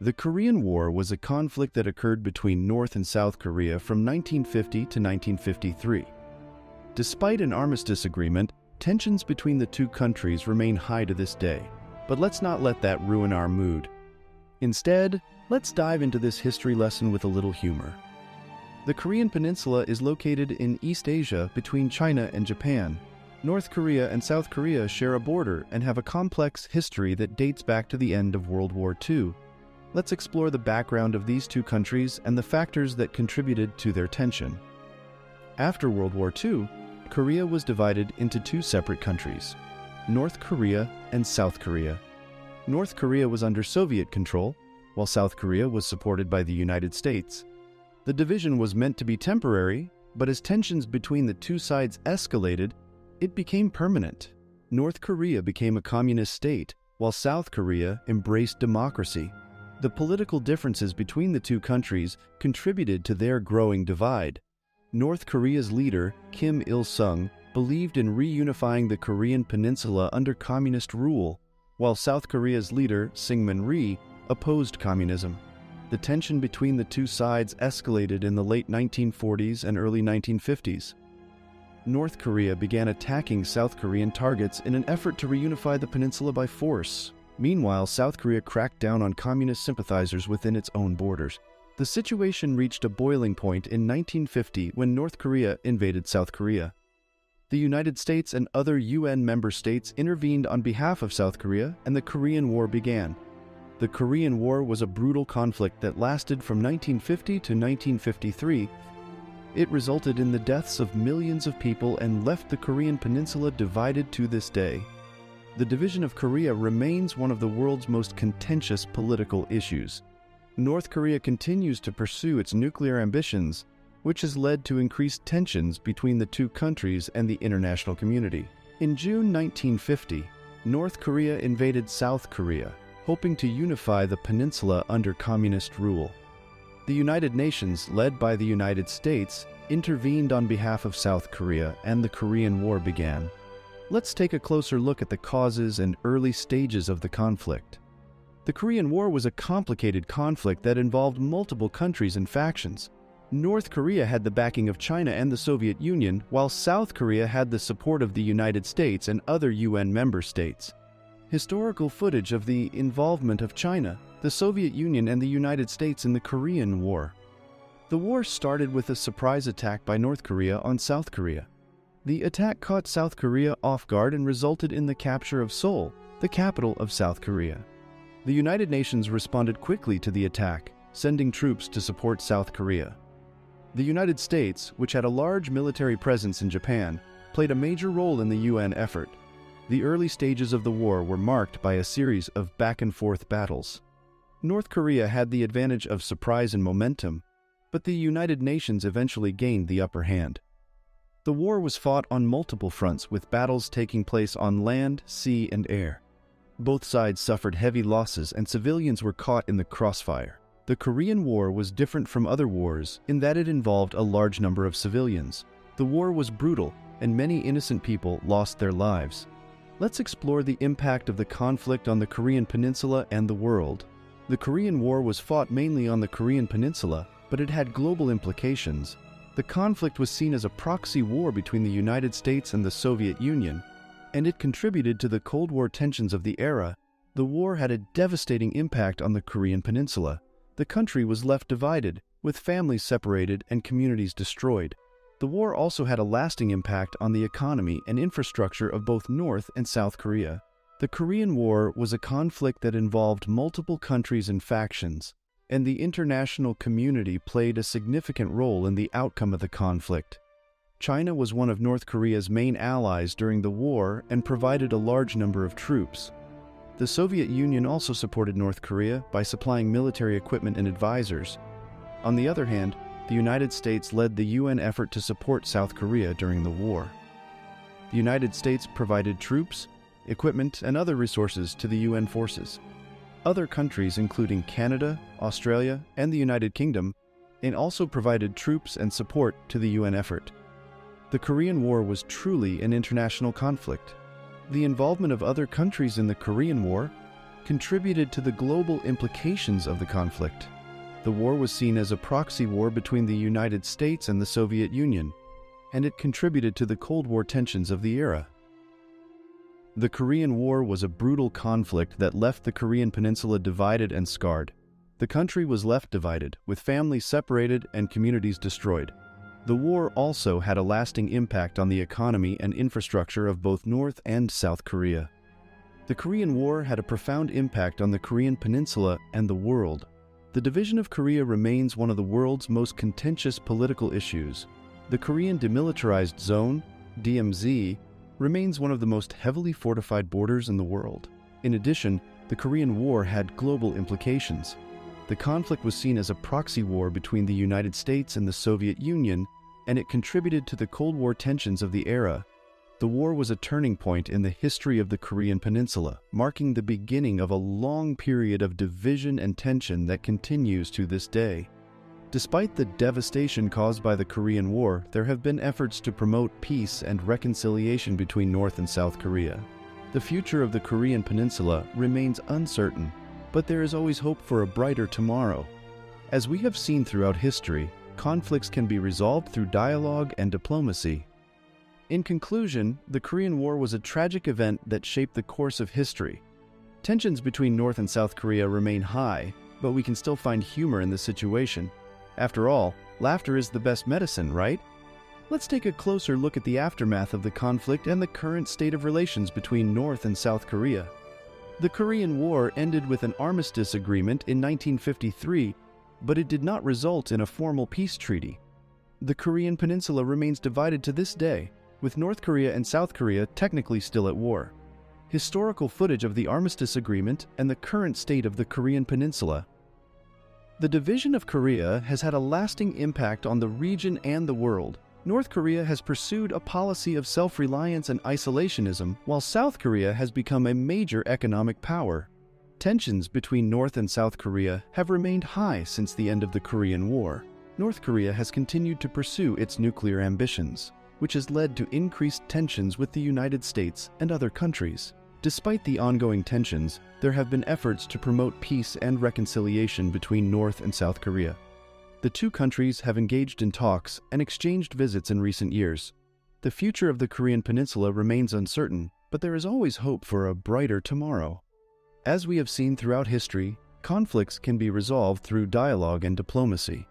The Korean War was a conflict that occurred between North and South Korea from 1950 to 1953. Despite an armistice agreement, tensions between the two countries remain high to this day. But let's not let that ruin our mood. Instead, let's dive into this history lesson with a little humor. The Korean Peninsula is located in East Asia between China and Japan. North Korea and South Korea share a border and have a complex history that dates back to the end of World War II. Let's explore the background of these two countries and the factors that contributed to their tension. After World War II, Korea was divided into two separate countries, North Korea and South Korea. North Korea was under Soviet control, while South Korea was supported by the United States. The division was meant to be temporary, but as tensions between the two sides escalated, it became permanent. North Korea became a communist state, while South Korea embraced democracy. The political differences between the two countries contributed to their growing divide. North Korea's leader, Kim Il-sung, believed in reunifying the Korean peninsula under communist rule, while South Korea's leader, Syngman Rhee, opposed communism. The tension between the two sides escalated in the late 1940s and early 1950s. North Korea began attacking South Korean targets in an effort to reunify the peninsula by force. Meanwhile, South Korea cracked down on communist sympathizers within its own borders. The situation reached a boiling point in 1950 when North Korea invaded South Korea. The United States and other UN member states intervened on behalf of South Korea, and the Korean War began. The Korean War was a brutal conflict that lasted from 1950 to 1953. It resulted in the deaths of millions of people and left the Korean peninsula divided to this day. The division of Korea remains one of the world's most contentious political issues. North Korea continues to pursue its nuclear ambitions, which has led to increased tensions between the two countries and the international community. In June 1950, North Korea invaded South Korea, hoping to unify the peninsula under communist rule. The United Nations, led by the United States, intervened on behalf of South Korea, and the Korean War began. Let's take a closer look at the causes and early stages of the conflict. The Korean War was a complicated conflict that involved multiple countries and factions. North Korea had the backing of China and the Soviet Union, while South Korea had the support of the United States and other UN member states. Historical footage of the involvement of China, the Soviet Union, and the United States in the Korean War. The war started with a surprise attack by North Korea on South Korea. The attack caught South Korea off guard and resulted in the capture of Seoul, the capital of South Korea. The United Nations responded quickly to the attack, sending troops to support South Korea. The United States, which had a large military presence in Japan, played a major role in the UN effort. The early stages of the war were marked by a series of back-and-forth battles. North Korea had the advantage of surprise and momentum, but the United Nations eventually gained the upper hand. The war was fought on multiple fronts, with battles taking place on land, sea, and air. Both sides suffered heavy losses and civilians were caught in the crossfire. The Korean War was different from other wars in that it involved a large number of civilians. The war was brutal, and many innocent people lost their lives. Let's explore the impact of the conflict on the Korean Peninsula and the world. The Korean War was fought mainly on the Korean Peninsula, but it had global implications. The conflict was seen as a proxy war between the United States and the Soviet Union, and it contributed to the Cold War tensions of the era. The war had a devastating impact on the Korean Peninsula. The country was left divided, with families separated and communities destroyed. The war also had a lasting impact on the economy and infrastructure of both North and South Korea. The Korean War was a conflict that involved multiple countries and factions, and the international community played a significant role in the outcome of the conflict. China was one of North Korea's main allies during the war and provided a large number of troops. The Soviet Union also supported North Korea by supplying military equipment and advisors. On the other hand, the United States led the UN effort to support South Korea during the war. The United States provided troops, equipment, and other resources to the UN forces. Other countries, including Canada, Australia, and the United Kingdom, also provided troops and support to the UN effort. The Korean War was truly an international conflict. The involvement of other countries in the Korean War contributed to the global implications of the conflict. The war was seen as a proxy war between the United States and the Soviet Union, and it contributed to the Cold War tensions of the era. The Korean War was a brutal conflict that left the Korean peninsula divided and scarred. The country was left divided, with families separated and communities destroyed. The war also had a lasting impact on the economy and infrastructure of both North and South Korea. The Korean War had a profound impact on the Korean peninsula and the world. The division of Korea remains one of the world's most contentious political issues. The Korean Demilitarized Zone, DMZ, remains one of the most heavily fortified borders in the world. In addition, the Korean War had global implications. The conflict was seen as a proxy war between the United States and the Soviet Union, and it contributed to the Cold War tensions of the era. The war was a turning point in the history of the Korean Peninsula, marking the beginning of a long period of division and tension that continues to this day. Despite the devastation caused by the Korean War, there have been efforts to promote peace and reconciliation between North and South Korea. The future of the Korean Peninsula remains uncertain, but there is always hope for a brighter tomorrow. As we have seen throughout history, conflicts can be resolved through dialogue and diplomacy. In conclusion, the Korean War was a tragic event that shaped the course of history. Tensions between North and South Korea remain high, but we can still find humor in the situation. After all, laughter is the best medicine, right? Let's take a closer look at the aftermath of the conflict and the current state of relations between North and South Korea. The Korean War ended with an armistice agreement in 1953, but it did not result in a formal peace treaty. The Korean Peninsula remains divided to this day, with North Korea and South Korea technically still at war. Historical footage of the armistice agreement and the current state of the Korean Peninsula. The division of Korea has had a lasting impact on the region and the world. North Korea has pursued a policy of self-reliance and isolationism, while South Korea has become a major economic power. Tensions between North and South Korea have remained high since the end of the Korean War. North Korea has continued to pursue its nuclear ambitions, which has led to increased tensions with the United States and other countries. Despite the ongoing tensions, there have been efforts to promote peace and reconciliation between North and South Korea. The two countries have engaged in talks and exchanged visits in recent years. The future of the Korean Peninsula remains uncertain, but there is always hope for a brighter tomorrow. As we have seen throughout history, conflicts can be resolved through dialogue and diplomacy.